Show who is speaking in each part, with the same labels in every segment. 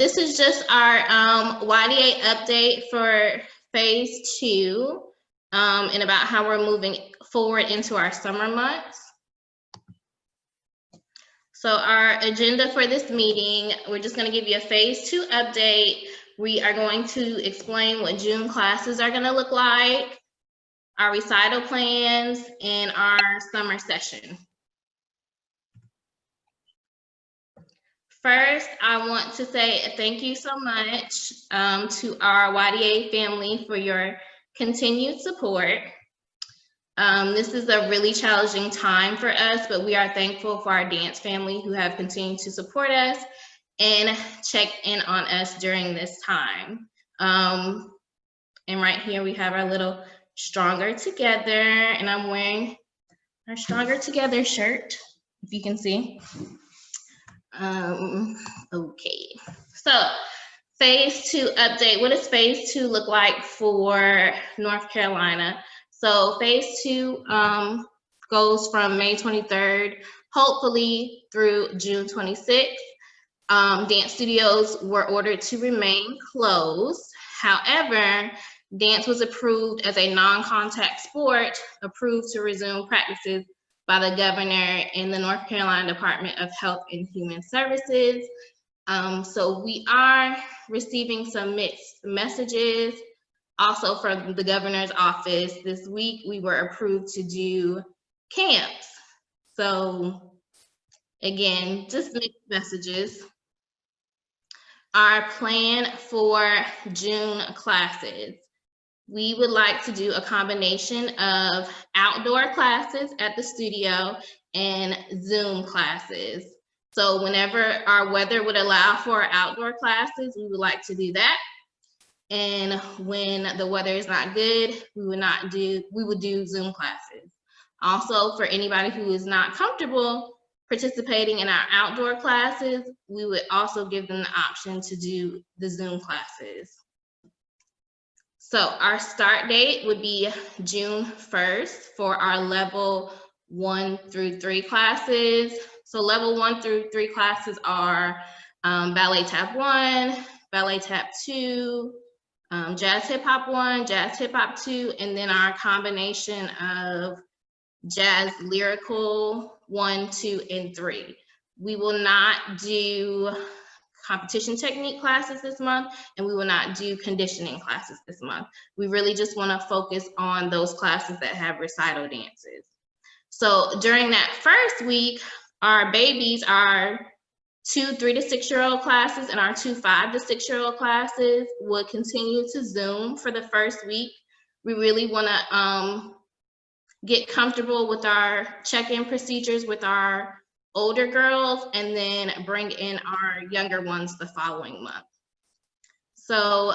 Speaker 1: This is just our YDA update for phase 2 and about how we're moving forward into our summer months. So our agenda for this meeting, we're just going to give you a phase 2 update. We are going to explain what June classes are going to look like, our recital plans, and our summer session. First, I want to say thank you so much to our YDA family for your continued support. This is a really challenging time for us, but we are thankful for our dance family who have continued to support us and check in on us during this time. And right here we have our little Stronger Together, and I'm wearing our Stronger Together shirt, if you can see. Okay, so phase 2 update. What does phase 2 look like for North Carolina? So phase 2 goes from May 23rd, hopefully through June 26th. Dance studios were ordered to remain closed. However, dance was approved as a non-contact sport, approved to resume practices by the governor in the North Carolina Department of Health and Human Services. So we are receiving some mixed messages. Also from the governor's office this week, we were approved to do camps. So again, just mixed messages. Our plan for June classes. We would like to do a combination of outdoor classes at the studio and Zoom classes. So whenever our weather would allow for outdoor classes, we would like to do that. And when the weather is not good, we would do Zoom classes. Also, for anybody who is not comfortable participating in our outdoor classes, we would also give them the option to do the Zoom classes. So our start date would be June 1st for our level 1 through 3 classes. So level 1 through 3 classes are ballet tap 1, ballet tap 2, jazz hip hop 1, jazz hip hop 2, and then our combination of jazz lyrical 1, 2, and 3. We will not do competition technique classes this month, and we will not do conditioning classes this month. We really just want to focus on those classes that have recital dances. So during that first week, our babies are 2 3 to 6-year-old classes, and our 2 5 to 6-year-old classes will continue to Zoom for the first week. We really want to get comfortable with our check-in procedures with our older girls, and then bring in our younger ones the following month. So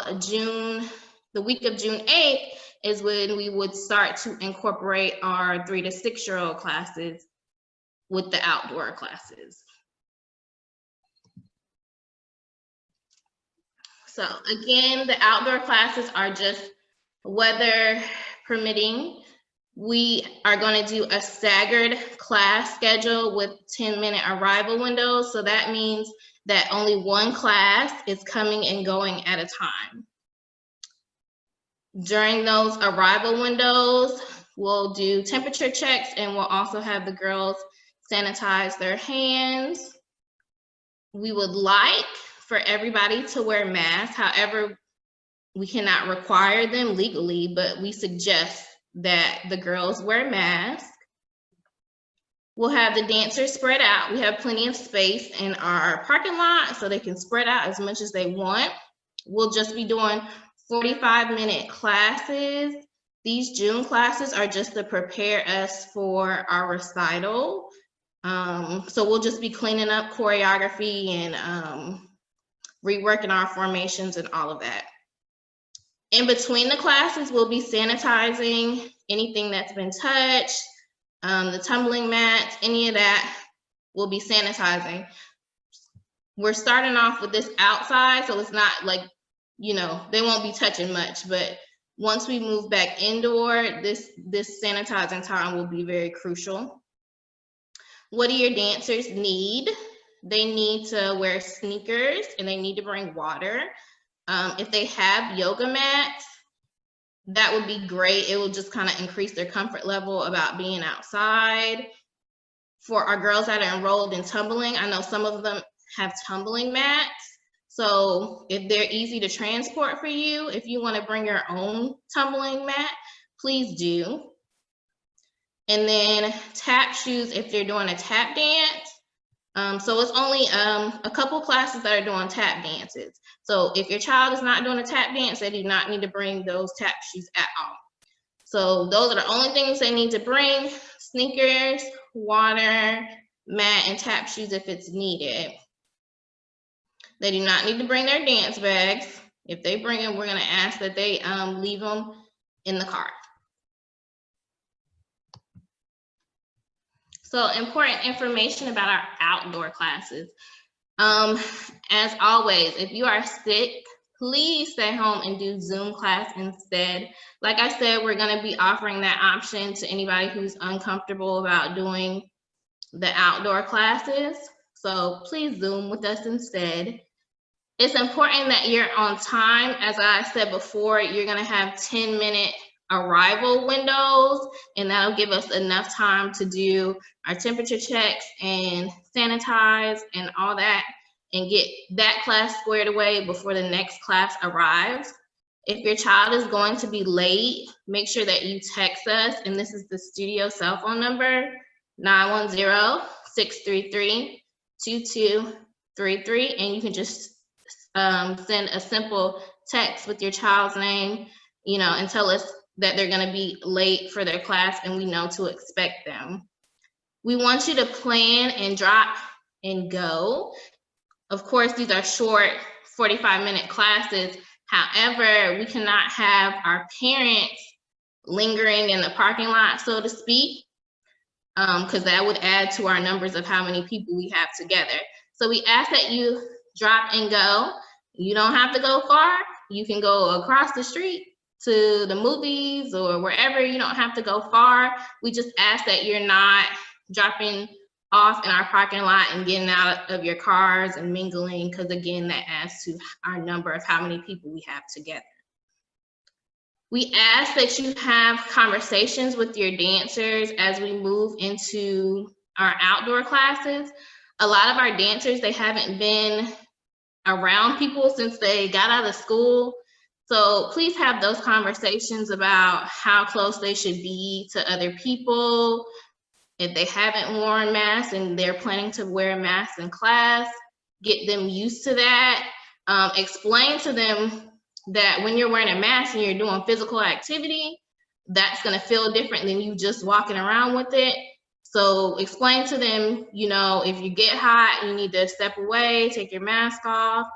Speaker 1: the week of June 8th is when we would start to incorporate our 3 to 6-year-old classes with the outdoor classes. So again, the outdoor classes are just weather permitting. We are going to do a staggered class schedule with 10-minute arrival windows. So that means that only one class is coming and going at a time. During those arrival windows, we'll do temperature checks, and we'll also have the girls sanitize their hands. We would like for everybody to wear masks. However, we cannot require them legally, but we suggest that the girls wear masks. We'll have the dancers spread out. We have plenty of space in our parking lot, so they can spread out as much as they want. We'll just be doing 45-minute classes. These June classes are just to prepare us for our recital. So we'll just be cleaning up choreography and reworking our formations and all of that. In between the classes, we'll be sanitizing anything that's been touched, the tumbling mats, any of that, we'll be sanitizing. We're starting off with this outside, so it's not like, they won't be touching much, but once we move back indoor, this sanitizing time will be very crucial. What do your dancers need? they need to wear sneakers and they need to bring water. If they have yoga mats, that would be great. It will just kind of increase their comfort level about being outside. For our girls that are enrolled in tumbling, I know some of them have tumbling mats. So if they're easy to transport for you, if you want to bring your own tumbling mat, please do. And then tap shoes if they're doing a tap dance. So it's only a couple classes that are doing tap dances. So if your child is not doing a tap dance, they do not need to bring those tap shoes at all. So those are the only things they need to bring: sneakers, water, mat, and tap shoes if it's needed. They do not need to bring their dance bags. If they bring them, we're going to ask that they leave them in the car. So important information about our outdoor classes. As always, if you are sick, please stay home and do Zoom class instead. Like I said, we're going to be offering that option to anybody who's uncomfortable about doing the outdoor classes. So please Zoom with us instead. It's important that you're on time. As I said before, you're going to have 10-minute arrival windows, and that'll give us enough time to do our temperature checks and sanitize and all that, and get that class squared away before the next class arrives. If your child is going to be late, make sure that you text us, and this is the studio cell phone number, 910-633-2233, and you can just send a simple text with your child's name, and tell us that they're going to be late for their class, and we know to expect them. We want you to plan and drop and go. Of course, these are short 45-minute classes. However, we cannot have our parents lingering in the parking lot, so to speak, because that would add to our numbers of how many people we have together. So we ask that you drop and go. You don't have to go far. You can go across the street to the movies or wherever. You don't have to go far. We just ask that you're not dropping off in our parking lot and getting out of your cars and mingling, because again, that adds to our number of how many people we have together. We ask that you have conversations with your dancers as we move into our outdoor classes. A lot of our dancers, they haven't been around people since they got out of school. So please have those conversations about how close they should be to other people. If they haven't worn masks and they're planning to wear masks in class, get them used to that. Explain to them that when you're wearing a mask and you're doing physical activity, that's going to feel different than you just walking around with it. So explain to them, if you get hot, you need to step away, take your mask off,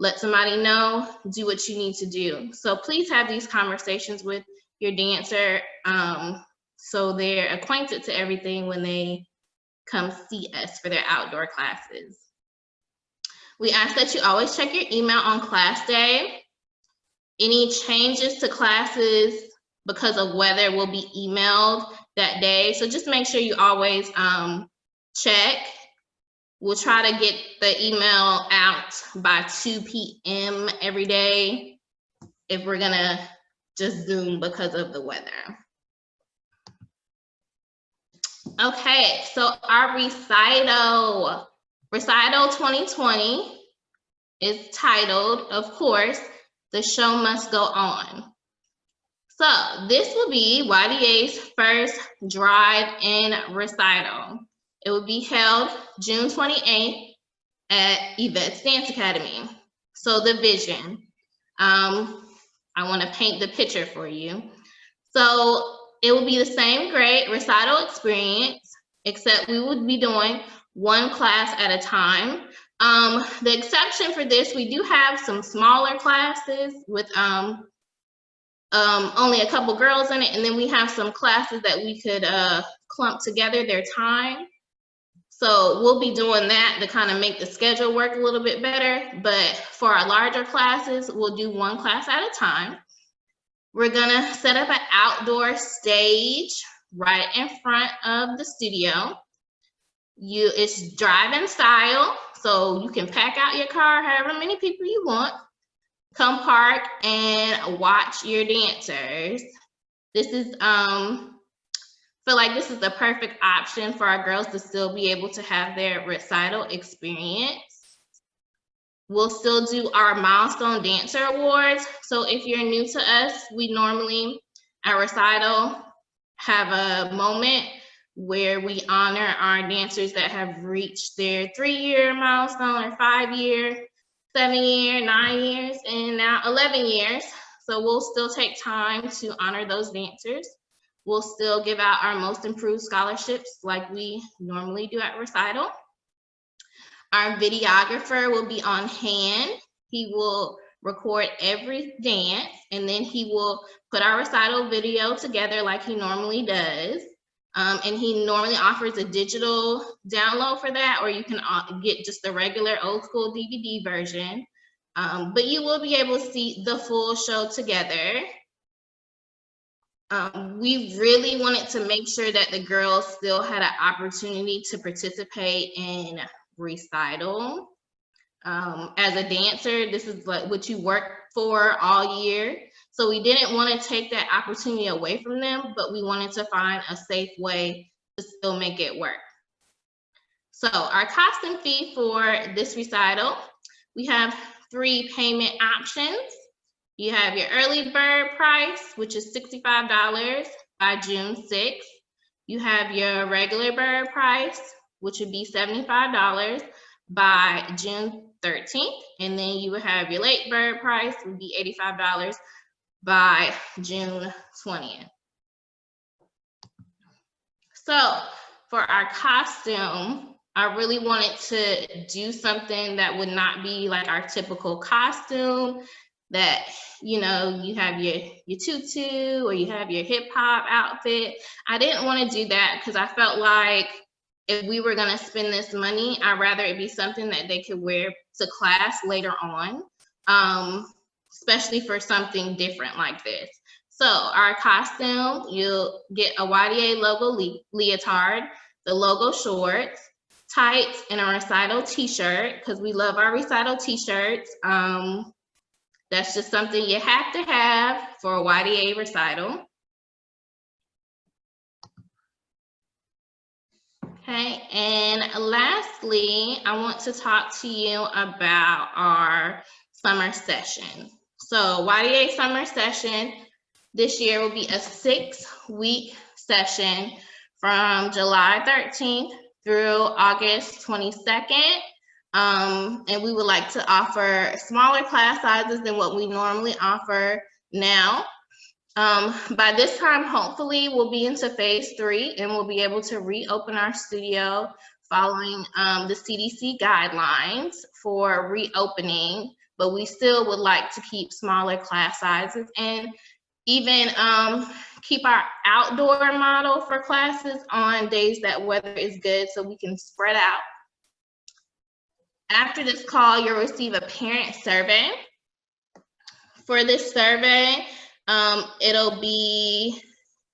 Speaker 1: let somebody know, do what you need to do. So please have these conversations with your dancer, so they're acquainted to everything when they come see us for their outdoor classes. We ask that you always check your email on class day. Any changes to classes because of weather will be emailed that day. So just make sure you always check. We'll try to get the email out by 2 p.m. every day if we're gonna just Zoom because of the weather. Okay, so our recital 2020 is titled, of course, The Show Must Go On. So this will be YDA's first drive-in recital. It will be held June 28th at Yvette's Dance Academy. So the vision, I want to paint the picture for you. So it will be the same great recital experience, except we would be doing one class at a time. The exception for this, we do have some smaller classes with only a couple girls in it, and then we have some classes that we could clump together their time. So we'll be doing that to kind of make the schedule work a little bit better. But for our larger classes, we'll do one class at a time. We're gonna set up an outdoor stage right in front of the studio. It's drive-in style, So you can pack out your car, however many people you want, come park and watch your dancers. This is feel like this is the perfect option for our girls to still be able to have their recital experience. We'll still do our milestone dancer awards. So if you're new to us, we normally at Recital have a moment where we honor our dancers that have reached their 3-year milestone or 5-year, 7-year, 9 years, and now 11 years. So we'll still take time to honor those dancers. We'll still give out our most improved scholarships like we normally do at Recital. Our videographer will be on hand. He will record every dance, and then he will put our recital video together like he normally does. And he normally offers a digital download for that, or you can get just the regular old school DVD version. But you will be able to see the full show together. We really wanted to make sure that the girls still had an opportunity to participate in Recital. As a dancer, this is what you work for all year. So we didn't want to take that opportunity away from them, but we wanted to find a safe way to still make it work. So our costume fee for this recital, we have 3 payment options. You have your early bird price, which is $65 by June 6th. You have your regular bird price, which would be $75 by June 13th. And then you would have your late bird price, would be $85 by June 20th. So for our costume, I really wanted to do something that would not be like our typical costume, that, you know, you have your tutu or you have your hip hop outfit. I didn't want to do that because I felt like if we were going to spend this money, I'd rather it be something that they could wear to class later on, especially for something different like this. So our costume, you'll get a YDA logo leotard, the logo shorts, tights, and a recital t-shirt, because we love our recital t-shirts. That's just something you have to have for a YDA recital. Okay, and lastly, I want to talk to you about our summer session. So YDA summer session this year will be a 6-week session from July 13th through August 22nd. And we would like to offer smaller class sizes than what we normally offer now. By this time, hopefully, we'll be into phase 3 and we'll be able to reopen our studio following the CDC guidelines for reopening, but we still would like to keep smaller class sizes and even keep our outdoor model for classes on days that weather is good so we can spread out. After this call, you'll receive a parent survey. For this survey, it'll be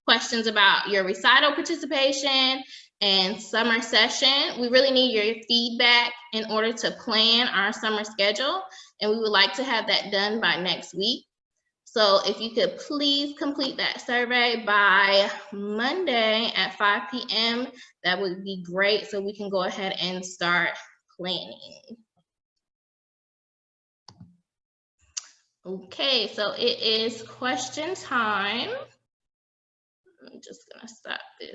Speaker 1: questions about your recital participation and summer session. We really need your feedback in order to plan our summer schedule, and we would like to have that done by next week. So if you could please complete that survey by Monday at 5 p.m., that would be great so we can go ahead and start planning. Okay, so it is question time. I'm just gonna stop this.